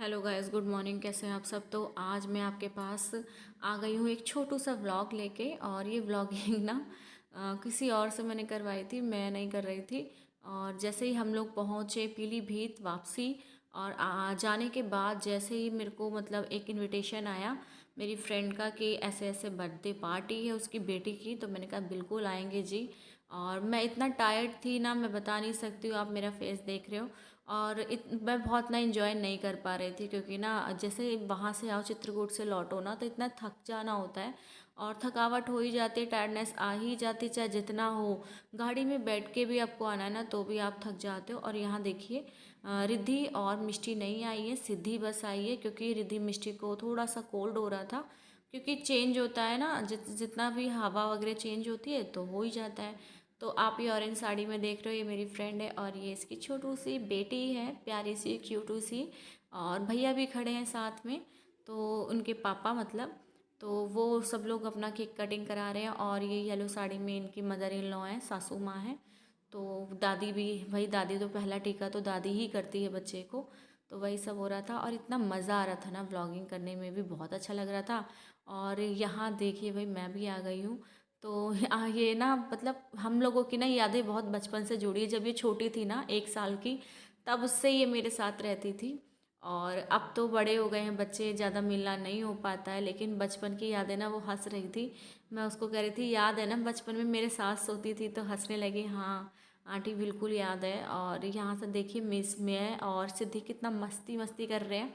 Hello guys, good morning. कैसे हैं आप सब? तो आज मैं आपके पास आ गई हूँ एक छोटू सा व्लॉग लेके। और ये व्लॉगिंग ना किसी और से मैंने करवाई थी, मैं नहीं कर रही थी। और जैसे ही हम लोग पहुँचे पीलीभीत वापसी, और जाने के बाद जैसे ही मेरे को मतलब एक इनविटेशन आया मेरी फ्रेंड का कि ऐसे ऐसे बर्थडे पार्टी है उसकी बेटी की, तो मैंने कहा बिल्कुल आएंगे जी। और मैं इतना टायर्ड थी ना, मैं बता नहीं सकती हूँ, आप मेरा फेस देख रहे हो। और मैं बहुत ना इंजॉय नहीं कर पा रही थी, क्योंकि ना जैसे वहाँ से आओ चित्रकूट से लौटो ना तो इतना थक जाना होता है। और थकावट हो ही जाती है, टायर्डनेस आ ही जाती, चाहे जितना हो। गाड़ी में बैठ के भी आपको आना है ना तो भी आप थक जाते हो। और यहाँ देखिए रिद्धि और मिष्टी नहीं आई है, सिद्धि बस आई है, क्योंकि रिद्धि मिष्टी को थोड़ा सा कोल्ड हो रहा था। क्योंकि चेंज होता है ना, जितना भी हवा वगैरह चेंज होती है तो हो ही जाता है। तो आप ये ऑरेंज साड़ी में देख रहे हो, ये मेरी फ्रेंड है और ये इसकी छोटू सी बेटी है, प्यारी सी क्यूटू सी। और भैया भी खड़े हैं साथ में, तो उनके पापा मतलब। तो वो सब लोग अपना केक कटिंग करा रहे हैं। और ये येलो साड़ी में इनकी मदर इन लॉ हैं, सासू माँ हैं। तो दादी भी, भाई दादी तो पहला टीका तो दादी ही करती है बच्चे को। तो वही सब हो रहा था और इतना मज़ा आ रहा था ना, व्लॉगिंग करने में भी बहुत अच्छा लग रहा था। और यहाँ देखिए भाई, मैं भी आ गई हूँ। तो ये ना मतलब हम लोगों की ना यादें बहुत बचपन से जुड़ी है। जब ये छोटी थी ना 1 साल की, तब उससे ये मेरे साथ रहती थी। और अब तो बड़े हो गए हैं बच्चे, ज़्यादा मिलना नहीं हो पाता है, लेकिन बचपन की यादें ना, वो हंस रही थी। मैं उसको कह रही थी याद है ना बचपन में मेरे साथ सोती थी, तो हंसने लगी। हाँ आंटी बिल्कुल याद है। और यहाँ से देखिए मिस मैं और सिद्धि कितना मस्ती मस्ती कर रहे हैं।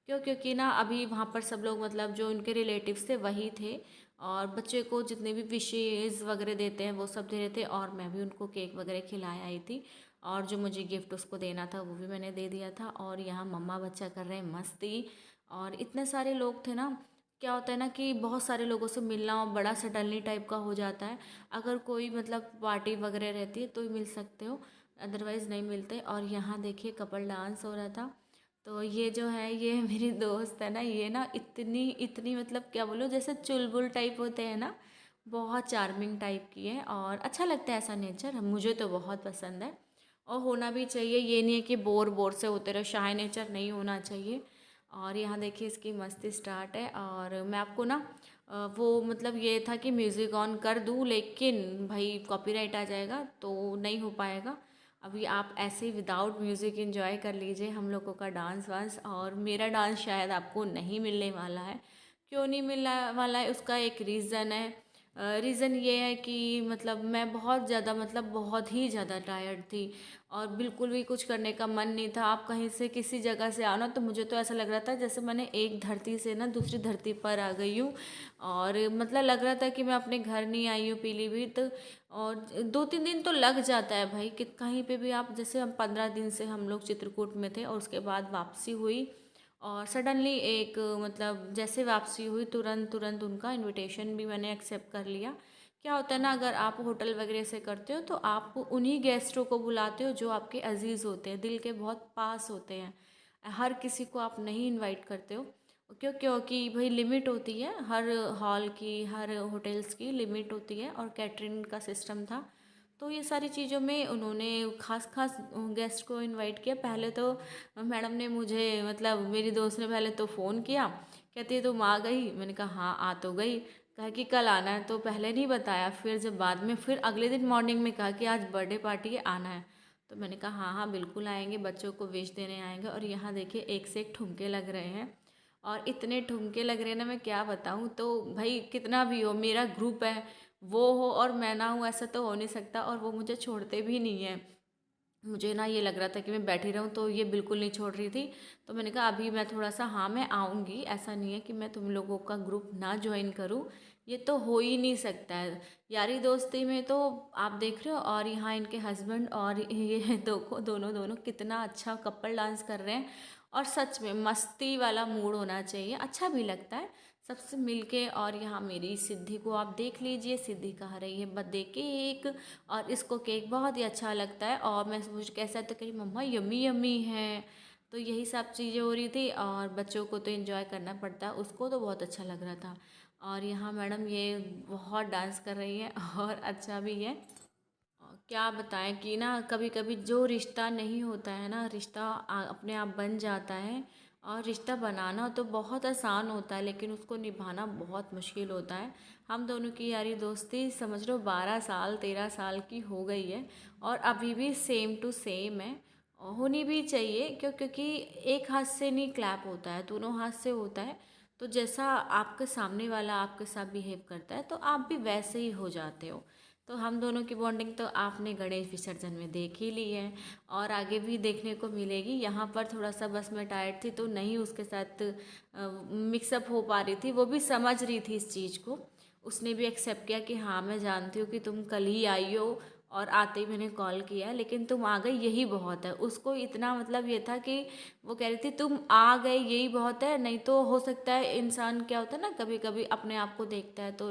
क्योंकि ना अभी वहाँ पर सब लोग मतलब जो उनके रिलेटिव्स थे वही थे। और बच्चे को जितने भी विशेज़ वगैरह देते हैं वो सब दे रहे थे, और मैं भी उनको केक वगैरह खिलाए आई थी। और जो मुझे गिफ्ट उसको देना था वो भी मैंने दे दिया था। और यहाँ मम्मा बच्चा कर रहे हैं मस्ती। और इतने सारे लोग थे ना, क्या होता है ना कि बहुत सारे लोगों से मिलना बड़ा सडनली टाइप का हो जाता है। अगर कोई मतलब पार्टी वगैरह रहती है तो ही मिल सकते हो, अदरवाइज़ नहीं मिलते। और यहाँ देखिए कपल डांस हो रहा था। तो ये जो है ये मेरी दोस्त है ना, ये ना इतनी इतनी मतलब क्या बोलूँ, जैसे चुलबुल टाइप होते हैं ना, बहुत चार्मिंग टाइप की है। और अच्छा लगता है ऐसा नेचर, मुझे तो बहुत पसंद है। और होना भी चाहिए, ये नहीं है कि बोर बोर से होते रहो, शाय नेचर नहीं होना चाहिए। और यहाँ देखिए इसकी मस्ती स्टार्ट है। और मैं आपको ना वो मतलब ये था कि म्यूज़िक ऑन कर दूँ, लेकिन भाई कॉपीराइट आ जाएगा तो नहीं हो पाएगा। अभी आप ऐसे ही विदाउट म्यूज़िक एंजॉय कर लीजिए हम लोगों का डांस वांस। और मेरा डांस शायद आपको नहीं मिलने वाला है। क्यों नहीं मिलने वाला है, उसका एक रीज़न है। रीज़न ये है कि मतलब मैं बहुत ज़्यादा मतलब बहुत ही ज़्यादा टायर्ड थी। और बिल्कुल भी कुछ करने का मन नहीं था। आप कहीं से किसी जगह से आओ ना तो मुझे तो ऐसा लग रहा था जैसे मैंने एक धरती से ना दूसरी धरती पर आ गई हूँ। और मतलब लग रहा था कि मैं अपने घर नहीं आई हूँ पीलीभीत। और 2-3 दिन तो लग जाता है भाई कि कहीं पे भी आप, जैसे हम 15 दिन से हम लोग चित्रकूट में थे और उसके बाद वापसी हुई। और सडनली एक मतलब जैसे वापसी हुई तुरंत तुरंत उनका इनविटेशन भी मैंने एक्सेप्ट कर लिया। क्या होता है ना, अगर आप होटल वगैरह से करते हो तो आप उन्हीं गेस्टों को बुलाते हो जो आपके अजीज़ होते हैं, दिल के बहुत पास होते हैं। हर किसी को आप नहीं इनवाइट करते हो। क्योंकि भाई लिमिट होती है, हर हॉल की हर होटल्स की लिमिट होती है। और कैटरिंग का सिस्टम था, तो ये सारी चीज़ों में उन्होंने खास खास गेस्ट को इनवाइट किया। पहले तो मैडम ने मुझे मतलब मेरी दोस्त ने पहले तो फ़ोन किया, कहती है तुम आ गई? मैंने कहा हाँ आ तो गई। कहा कि कल आना है, तो पहले नहीं बताया। फिर जब बाद में फिर अगले दिन मॉर्निंग में कहा कि आज बर्थडे पार्टी है, आना है। तो मैंने कहा हाँ हाँ बिल्कुल आएंगे, बच्चों को विश देने आएंगे। और यहाँ देखिए एक से एक ठुमके लग रहे हैं। और इतने ठुमके लग रहे हैं ना, मैं क्या बताऊँ। तो भाई कितना भी हो, मेरा ग्रुप है, वो हो और मैं ना हूँ ऐसा तो हो नहीं सकता। और वो मुझे छोड़ते भी नहीं है। मुझे ना ये लग रहा था कि मैं बैठी रहूँ, तो ये बिल्कुल नहीं छोड़ रही थी। तो मैंने कहा अभी मैं थोड़ा सा, हाँ मैं आऊँगी, ऐसा नहीं है कि मैं तुम लोगों का ग्रुप ना ज्वाइन करूँ। ये तो हो ही नहीं सकता है यारी दोस्ती में। तो आप देख रहे हो, और यहाँ इनके हस्बैंड और ये दोनों दोनों कितना अच्छा कपल डांस कर रहे हैं। और सच में मस्ती वाला मूड होना चाहिए, अच्छा भी लगता है सबसे मिलके। और यहाँ मेरी सिद्धि को आप देख लीजिए, सिद्धि खा रही है बर्थडे केक। और इसको केक बहुत ही अच्छा लगता है। और मैं मुझे कैसा तो कही मम्मा यम्मी यम्मी है। तो यही सब चीज़ें हो रही थी। और बच्चों को तो एंजॉय करना पड़ता है, उसको तो बहुत अच्छा लग रहा था। और यहाँ मैडम ये बहुत डांस कर रही है और अच्छा भी है। क्या बताएं कि ना कभी कभी जो रिश्ता नहीं होता है ना, रिश्ता अपने आप बन जाता है। और रिश्ता बनाना तो बहुत आसान होता है, लेकिन उसको निभाना बहुत मुश्किल होता है। हम दोनों की यारी दोस्ती समझ लो 12 साल 13 साल की हो गई है, और अभी भी सेम टू सेम है। और होनी भी चाहिए, क्योंकि एक हाथ से नहीं क्लैप होता है, दोनों हाथ से होता है। तो जैसा आपके सामने वाला आपके साथ बिहेव करता है, तो आप भी वैसे ही हो जाते हो। तो हम दोनों की बॉन्डिंग तो आपने गणेश विसर्जन में देख ही ली है, और आगे भी देखने को मिलेगी। यहाँ पर थोड़ा सा बस मैं टायर्ड थी, तो नहीं उसके साथ मिक्सअप हो पा रही थी। वो भी समझ रही थी इस चीज़ को, उसने भी एक्सेप्ट किया कि हाँ मैं जानती हूँ कि तुम कल ही आई हो, और आते ही मैंने कॉल किया, लेकिन तुम आ गई यही बहुत है। उसको इतना मतलब ये था कि वो कह रही थी तुम आ गए यही बहुत है, नहीं तो हो सकता है इंसान क्या होता है ना, कभी कभी अपने आप को देखता है तो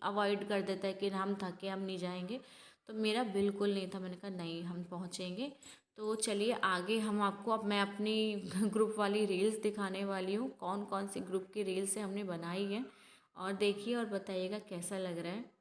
अवॉइड कर देता है कि हम थके हम नहीं जाएंगे। तो मेरा बिल्कुल नहीं था, मैंने कहा नहीं हम पहुँचेंगे। तो चलिए आगे हम आपको, अब मैं अपनी ग्रुप वाली रील्स दिखाने वाली हूँ, कौन कौन सी ग्रुप की रील्स से हमने बनाई है, और देखिए और बताइएगा कैसा लग रहा है।